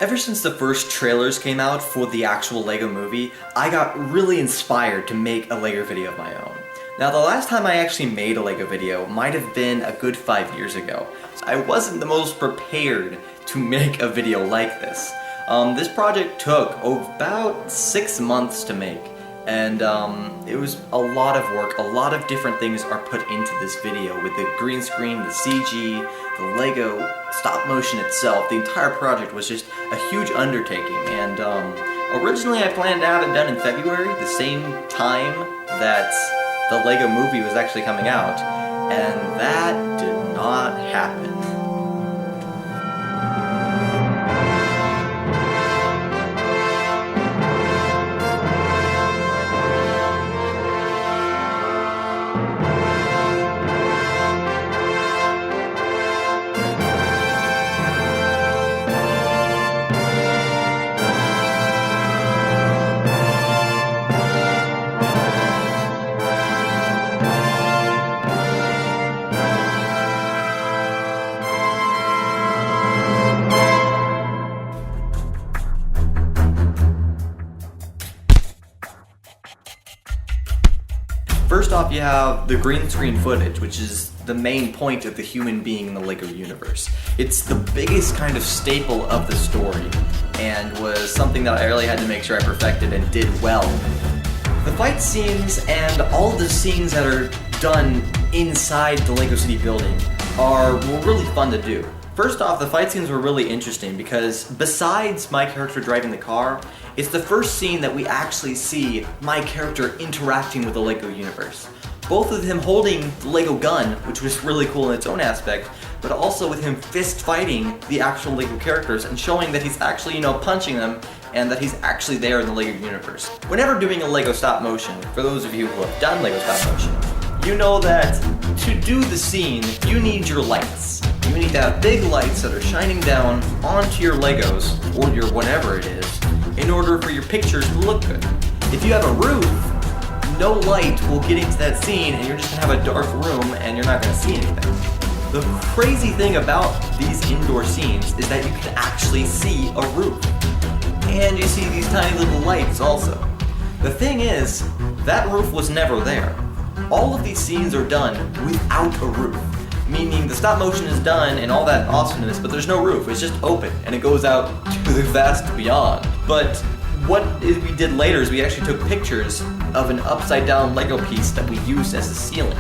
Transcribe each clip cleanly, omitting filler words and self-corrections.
Ever since the first trailers came out for the actual LEGO movie, I got really inspired to make a LEGO video of my own. Now, the last time I actually made a LEGO video might have been a good 5 years ago. I wasn't the most prepared to make a video like this. This project took about 6 months to make, and it was a lot of work. A lot of different things are put into this video with the green screen, the CG, the LEGO stop motion itself. The entire project was just a huge undertaking, and originally I planned to have it done in February, the same time that the LEGO movie was actually coming out, and that did not happen. First off, you have the green screen footage, which is the main point of the human being in the LEGO universe. It's the biggest kind of staple of the story, and was something that I really had to make sure I perfected and did well. The fight scenes and all of the scenes that are done inside the LEGO City building were really fun to do. First off, the fight scenes were really interesting because besides my character driving the car, it's the first scene that we actually see my character interacting with the LEGO universe. Both with him holding the LEGO gun, which was really cool in its own aspect, but also with him fist fighting the actual LEGO characters and showing that he's actually, punching them and that he's actually there in the LEGO universe. Whenever doing a LEGO stop motion, for those of you who have done LEGO stop motion, you know that to do the scene, you need your lights. You need to have big lights that are shining down onto your Legos, or your whatever it is, in order for your pictures to look good. If you have a roof, no light will get into that scene and you're just gonna have a dark room and you're not gonna see anything. The crazy thing about these indoor scenes is that you can actually see a roof. And you see these tiny little lights also. The thing is, that roof was never there. All of these scenes are done without a roof. Meaning the stop motion is done and all that awesomeness, but there's no roof. It's just open and it goes out to the vast beyond. But what we did later is we actually took pictures of an upside down LEGO piece that we used as a ceiling.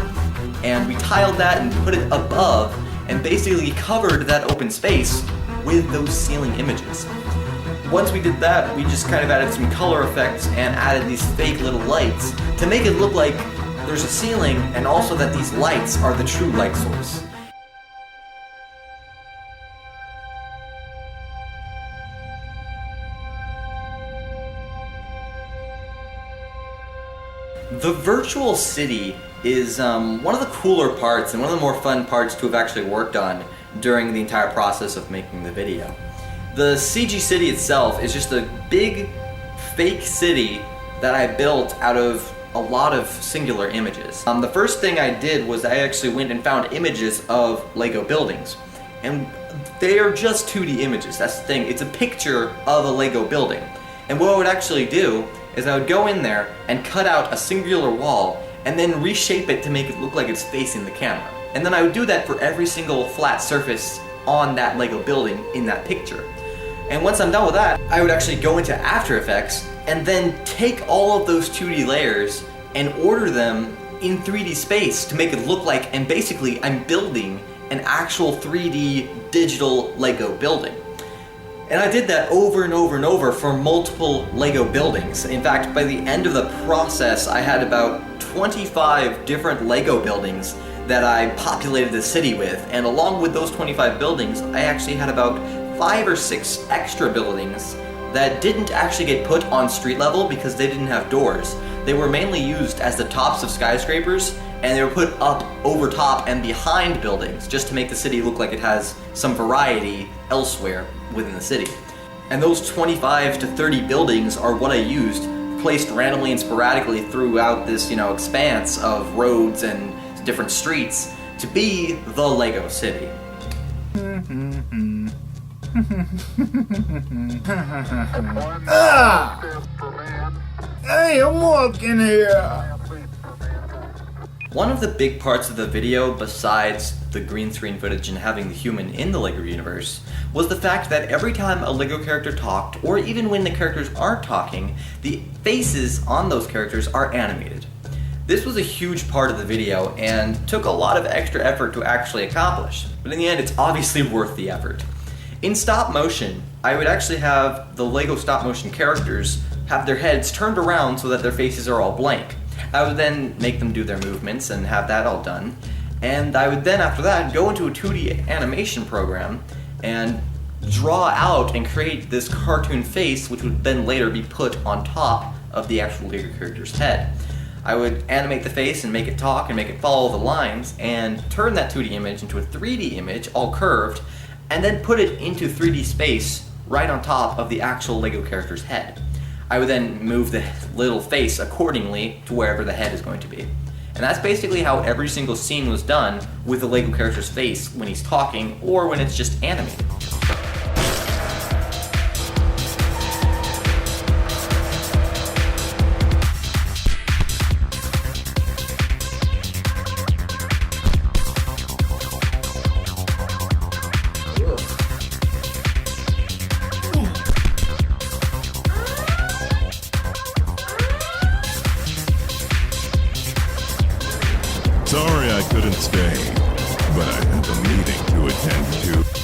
And we tiled that and put it above and basically covered that open space with those ceiling images. Once we did that, we just kind of added some color effects and added these fake little lights to make it look like there's a ceiling, and also that these lights are the true light source. The virtual city is one of the cooler parts and one of the more fun parts to have actually worked on during the entire process of making the video. The CG city itself is just a big fake city that I built out of a lot of singular images. The first thing I did was I actually went and found images of LEGO buildings. And they are just 2D images, that's the thing. It's a picture of a LEGO building. And what I would actually do is I would go in there and cut out a singular wall and then reshape it to make it look like it's facing the camera. And then I would do that for every single flat surface on that LEGO building in that picture. And once I'm done with that, I would actually go into After Effects and then take all of those 2D layers and order them in 3D space to make it look like, and basically I'm building an actual 3D digital LEGO building. And I did that over and over and over for multiple LEGO buildings. In fact, by the end of the process, I had about 25 different LEGO buildings that I populated the city with, and along with those 25 buildings, I actually had about 5 or 6 extra buildings that didn't actually get put on street level because they didn't have doors. They were mainly used as the tops of skyscrapers, and they were put up over top and behind buildings just to make the city look like it has some variety elsewhere within the city. And those 25 to 30 buildings are what I used, placed randomly and sporadically throughout this, expanse of roads and different streets to be the LEGO city. Hey, I'm walking here. One of the big parts of the video, besides the green screen footage and having the human in the LEGO universe, was the fact that every time a LEGO character talked, or even when the characters aren't talking, the faces on those characters are animated. This was a huge part of the video and took a lot of extra effort to actually accomplish, but in the end it's obviously worth the effort. In stop motion, I would actually have the LEGO stop motion characters have their heads turned around so that their faces are all blank. I would then make them do their movements and have that all done. And I would then, after that, go into a 2D animation program and draw out and create this cartoon face, which would then later be put on top of the actual LEGO character's head. I would animate the face and make it talk and make it follow the lines and turn that 2D image into a 3D image, all curved, and then put it into 3D space right on top of the actual LEGO character's head. I would then move the little face accordingly to wherever the head is going to be. And that's basically how every single scene was done with the LEGO character's face when he's talking or when it's just animated. Sorry I couldn't stay, but I have a meeting to attend to.